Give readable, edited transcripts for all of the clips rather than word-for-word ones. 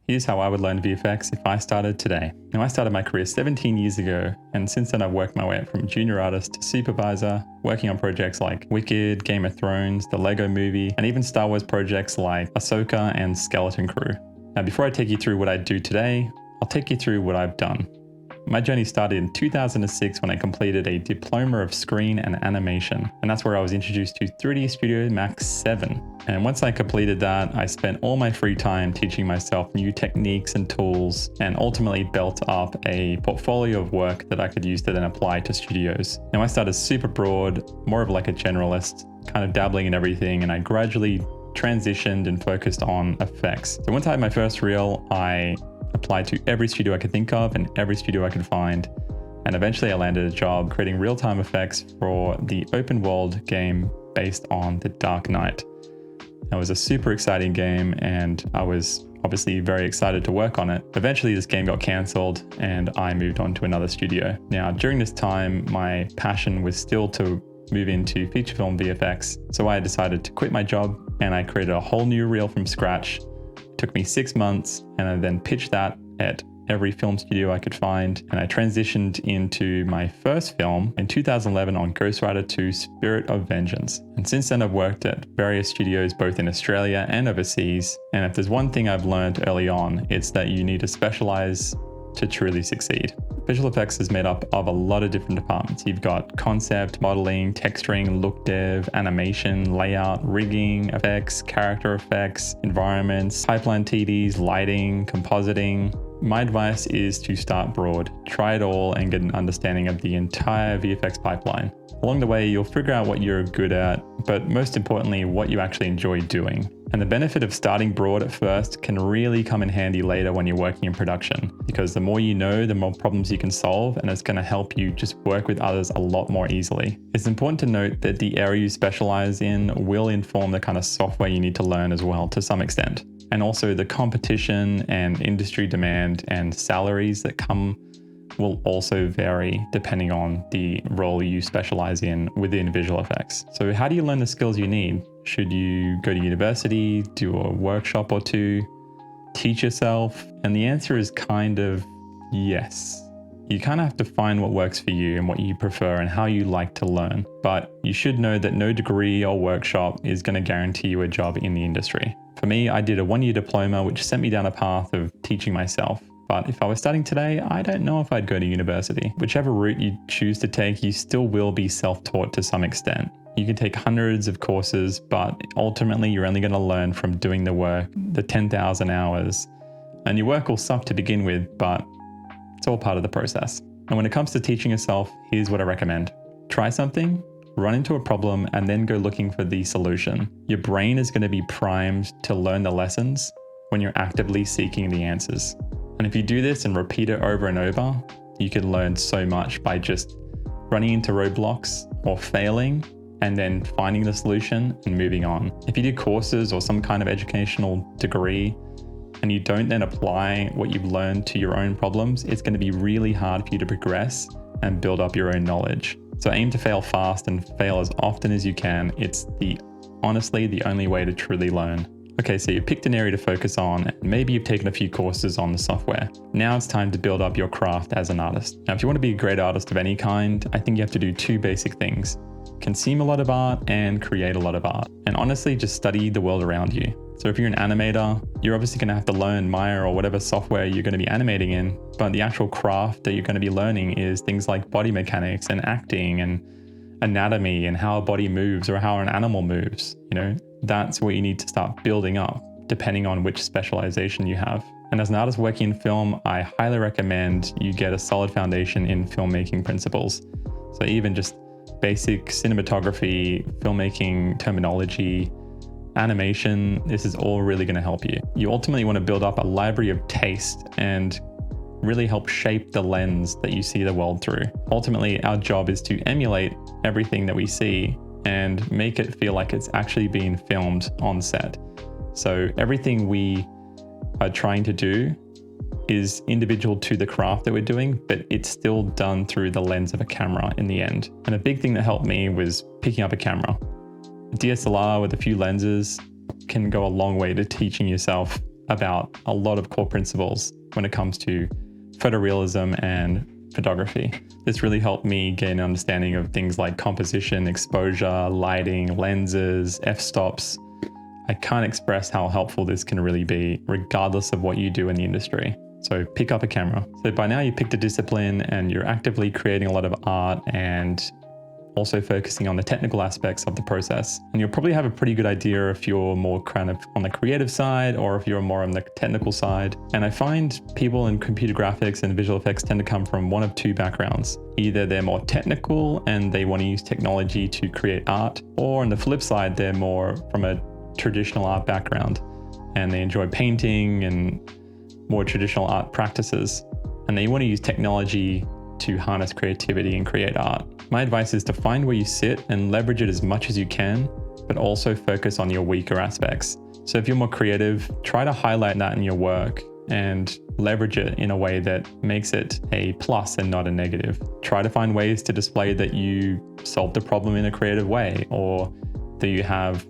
Here's how I would learn VFX if I started today. Now, I started my career 17 years ago, and since then I've worked my way up from junior artist to supervisor, working on projects like Wicked, Game of Thrones, the Lego Movie, and even Star Wars projects like Ahsoka and Skeleton Crew. Now, before I take you through what I do today, I'll take you through what I've done. My journey started in 2006 when I completed a diploma of screen and animation, and that's where I was introduced to 3D Studio Max 7. And once I completed that, I spent all my free time teaching myself new techniques and tools, and ultimately built up a portfolio of work that I could use to then apply to studios. Now, I started super broad, more of like a generalist, kind of dabbling in everything, and I gradually transitioned and focused on effects. So once I had my first reel, I applied to every studio I could think of and every studio I could find. And eventually I landed a job creating real-time effects for the open world game based on The Dark Knight. It was a super exciting game and I was obviously very excited to work on it. Eventually this game got cancelled and I moved on to another studio. Now, during this time, my passion was still to move into feature film VFX. So I decided to quit my job and I created a whole new reel from scratch. Took me 6 months, and I then pitched that at every film studio I could find, and I transitioned into my first film in 2011 on Ghost Rider 2 Spirit of Vengeance. And since then I've worked at various studios both in Australia and overseas, and if there's one thing I've learned early on, it's that you need to specialize to truly succeed. Visual effects is made up of a lot of different departments. You've got concept, modeling, texturing, look dev, animation, layout, rigging, effects, character effects, environments, pipeline TDs, lighting, compositing. My advice is to start broad, try it all and get an understanding of the entire VFX pipeline. Along the way, you'll figure out what you're good at, but most importantly, what you actually enjoy doing. And the benefit of starting broad at first can really come in handy later when you're working in production, because the more you know, the more problems you can solve, and it's going to help you just work with others a lot more easily. It's important to note that the area you specialize in will inform the kind of software you need to learn as well to some extent. And also the competition and industry demand and salaries that come will also vary depending on the role you specialize in within visual effects. So how do you learn the skills you need? Should you go to university, do a workshop or two, teach yourself? And the answer is kind of yes. You kind of have to find what works for you and what you prefer and how you like to learn. But you should know that no degree or workshop is going to guarantee you a job in the industry. For me, I did a 1-year diploma, which sent me down a path of teaching myself. But if I was starting today, I don't know if I'd go to university. Whichever route you choose to take, you still will be self-taught to some extent. You can take hundreds of courses, but ultimately you're only going to learn from doing the work, the 10,000 hours. And your work will suck to begin with, but it's all part of the process. And when it comes to teaching yourself, here's what I recommend. Try something, run into a problem, and then go looking for the solution. Your brain is going to be primed to learn the lessons when you're actively seeking the answers. And if you do this and repeat it over and over, you can learn so much by just running into roadblocks or failing and then finding the solution and moving on. If you do courses or some kind of educational degree and you don't then apply what you've learned to your own problems, it's going to be really hard for you to progress and build up your own knowledge. So aim to fail fast and fail as often as you can. It's honestly the only way to truly learn. Okay, so you picked an area to focus on, and maybe you've taken a few courses on the software. Now it's time to build up your craft as an artist. Now, if you want to be a great artist of any kind, I think you have to do 2 basic things: consume a lot of art and create a lot of art. And honestly, just study the world around you. So if you're an animator, you're obviously going to have to learn Maya or whatever software you're going to be animating in, but the actual craft that you're going to be learning is things like body mechanics and acting and anatomy and how a body moves or how an animal moves. That's what you need to start building up depending on which specialization you have. And as an artist working in film, I highly recommend you get a solid foundation in filmmaking principles. So even just basic cinematography, filmmaking terminology, animation, this is all really going to help you. You ultimately want to build up a library of taste and really help shape the lens that you see the world through. Ultimately, our job is to emulate everything that we see and make it feel like it's actually being filmed on set. So everything we are trying to do is individual to the craft that we're doing, but it's still done through the lens of a camera in the end. And a big thing that helped me was picking up a camera. A DSLR with a few lenses can go a long way to teaching yourself about a lot of core principles when it comes to photorealism and photography. This really helped me gain an understanding of things like composition, exposure, lighting, lenses, f-stops. I can't express how helpful this can really be, regardless of what you do in the industry. So pick up a camera. So by now you picked a discipline and you're actively creating a lot of art and also focusing on the technical aspects of the process. And you'll probably have a pretty good idea if you're more kind of on the creative side or if you're more on the technical side. And I find people in computer graphics and visual effects tend to come from one of two backgrounds. Either they're more technical and they want to use technology to create art, or on the flip side, they're more from a traditional art background and they enjoy painting and more traditional art practices. And they want to use technology to harness creativity and create art. My advice is to find where you sit and leverage it as much as you can, but also focus on your weaker aspects. So if you're more creative, try to highlight that in your work and leverage it in a way that makes it a plus and not a negative. Try to find ways to display that you solved a problem in a creative way, or that you have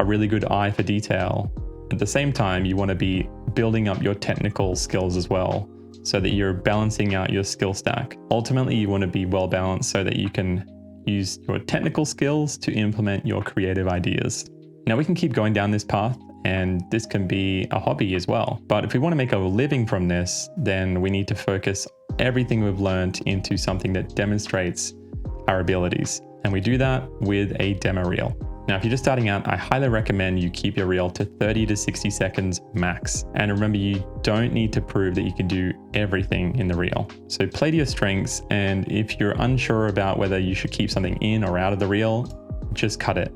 a really good eye for detail. At the same time, you want to be building up your technical skills as well, so that you're balancing out your skill stack. Ultimately, you want to be well balanced so that you can use your technical skills to implement your creative ideas. Now we can keep going down this path, and this can be a hobby as well. But if we want to make a living from this, then we need to focus everything we've learned into something that demonstrates our abilities. And we do that with a demo reel. Now, if you're just starting out, I highly recommend you keep your reel to 30 to 60 seconds max. And remember, you don't need to prove that you can do everything in the reel. So play to your strengths. And if you're unsure about whether you should keep something in or out of the reel, just cut it.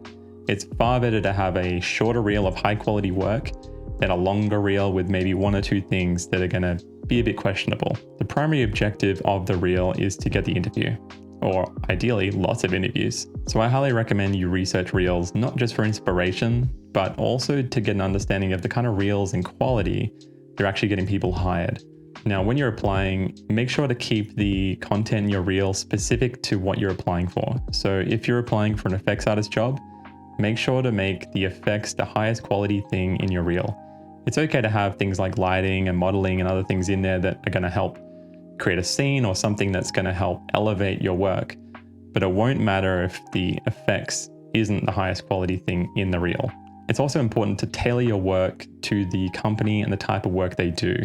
It's far better to have a shorter reel of high quality work than a longer reel with maybe one or two things that are gonna be a bit questionable. The primary objective of the reel is to get the interview, or ideally lots of interviews. So I highly recommend you research reels, not just for inspiration, but also to get an understanding of the kind of reels and quality they're actually getting people hired. Now, when you're applying, make sure to keep the content in your reel specific to what you're applying for. So if you're applying for an effects artist job, make sure to make the effects the highest quality thing in your reel. It's okay to have things like lighting and modeling and other things in there that are gonna help create a scene or something that's going to help elevate your work, but it won't matter if the effects isn't the highest quality thing in the reel. It's also important to tailor your work to the company and the type of work they do.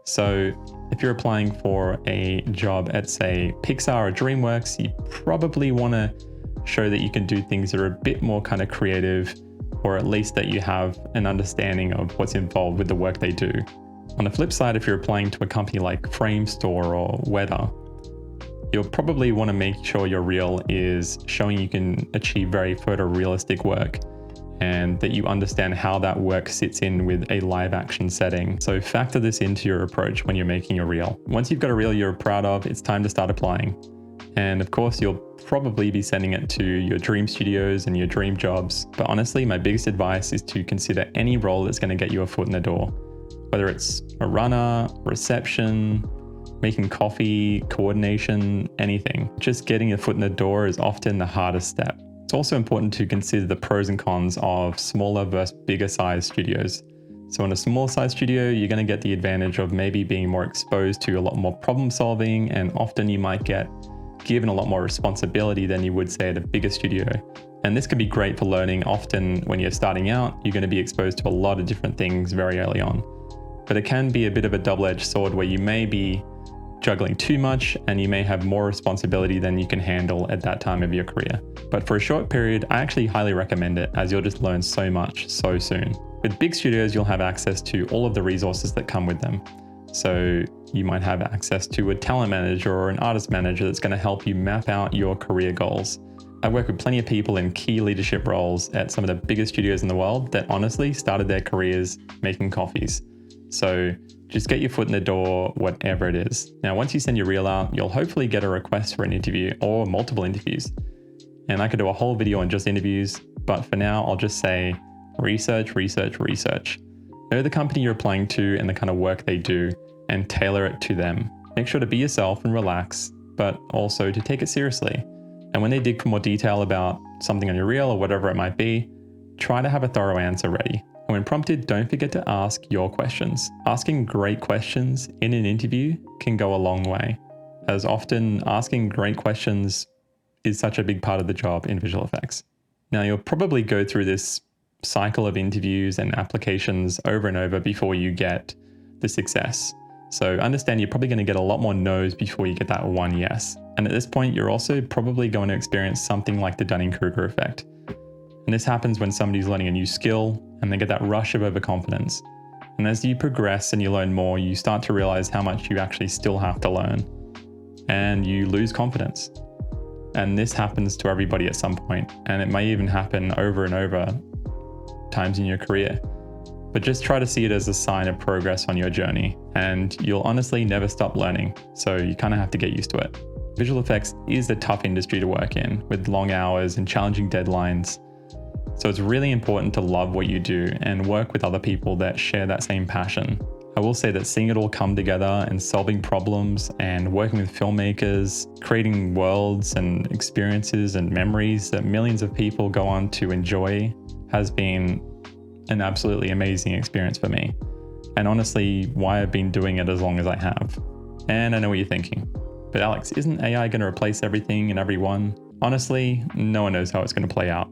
So if you're applying for a job at, say, Pixar or DreamWorks, you probably want to show that you can do things that are a bit more kind of creative, or at least that you have an understanding of what's involved with the work they do. On the flip side, if you're applying to a company like Framestore or Weta, you'll probably want to make sure your reel is showing you can achieve very photorealistic work and that you understand how that work sits in with a live action setting. So factor this into your approach when you're making your reel. Once you've got a reel you're proud of, it's time to start applying. And of course, you'll probably be sending it to your dream studios and your dream jobs. But honestly, my biggest advice is to consider any role that's going to get you a foot in the door. Whether it's a runner, reception, making coffee, coordination, anything. Just getting a foot in the door is often the hardest step. It's also important to consider the pros and cons of smaller versus bigger size studios. So in a small size studio, you're going to get the advantage of maybe being more exposed to a lot more problem solving, and often you might get given a lot more responsibility than you would say at a bigger studio. And this can be great for learning. Often when you're starting out, you're going to be exposed to a lot of different things very early on. But it can be a bit of a double-edged sword where you may be juggling too much and you may have more responsibility than you can handle at that time of your career. But for a short period, I actually highly recommend it, as you'll just learn so much so soon. With big studios, you'll have access to all of the resources that come with them. So you might have access to a talent manager or an artist manager that's going to help you map out your career goals. I work with plenty of people in key leadership roles at some of the biggest studios in the world that honestly started their careers making coffees. So just get your foot in the door, whatever it is. Now, once you send your reel out, you'll hopefully get a request for an interview or multiple interviews. And I could do a whole video on just interviews, but for now, I'll just say research, research, research. Know the company you're applying to and the kind of work they do, and tailor it to them. Make sure to be yourself and relax, but also to take it seriously. And when they dig for more detail about something on your reel or whatever it might be, try to have a thorough answer ready. And And when prompted, don't forget to ask your questions. Asking great questions in an interview can go a long way, as often asking great questions is such a big part of the job in visual effects. Now, you'll probably go through this cycle of interviews and applications over and over before you get the success. So understand you're probably going to get a lot more no's before you get that one yes. And at this point, you're also probably going to experience something like the Dunning-Kruger effect. And this happens when somebody's learning a new skill and they get that rush of overconfidence. And as you progress and you learn more, you start to realize how much you actually still have to learn. And you lose confidence. And this happens to everybody at some point, and it may even happen over and over times in your career. But just try to see it as a sign of progress on your journey, and you'll honestly never stop learning, so you kind of have to get used to it. Visual effects is a tough industry to work in, with long hours and challenging deadlines. So it's really important to love what you do and work with other people that share that same passion. I will say that seeing it all come together and solving problems and working with filmmakers, creating worlds and experiences and memories that millions of people go on to enjoy has been an absolutely amazing experience for me. And honestly, why I've been doing it as long as I have. And I know what you're thinking, but Alex, isn't AI going to replace everything and everyone? Honestly, no one knows how it's going to play out.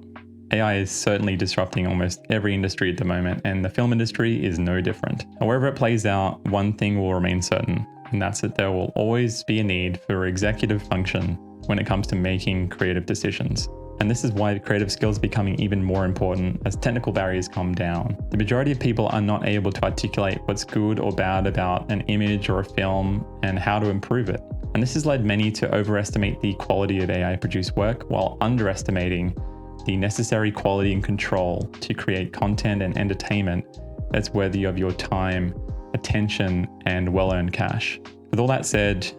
AI is certainly disrupting almost every industry at the moment, and the film industry is no different. However it plays out, one thing will remain certain, and that's that there will always be a need for executive function when it comes to making creative decisions. And this is why creative skills are becoming even more important as technical barriers come down. The majority of people are not able to articulate what's good or bad about an image or a film and how to improve it. And this has led many to overestimate the quality of AI-produced work while underestimating the necessary quality and control to create content and entertainment that's worthy of your time, attention, and well-earned cash. With all that said,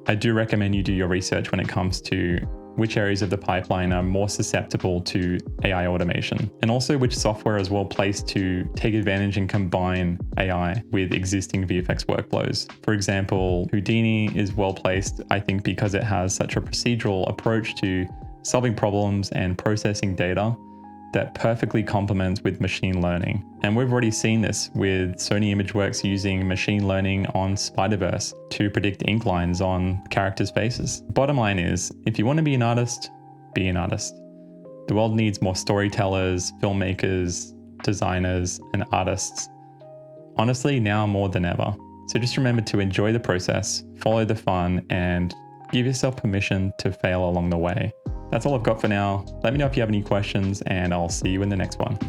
I do recommend you do your research when it comes to which areas of the pipeline are more susceptible to AI automation, and also which software is well placed to take advantage and combine AI with existing VFX workflows. For example, Houdini is well placed, I think, because it has such a procedural approach to solving problems and processing data that perfectly complements with machine learning. And we've already seen this with Sony ImageWorks using machine learning on Spider-Verse to predict ink lines on characters' faces. Bottom line is, if you want to be an artist, be an artist. The world needs more storytellers, filmmakers, designers, and artists. Honestly, now more than ever. So just remember to enjoy the process, follow the fun, and give yourself permission to fail along the way. That's all I've got for now. Let me know if you have any questions, and I'll see you in the next one.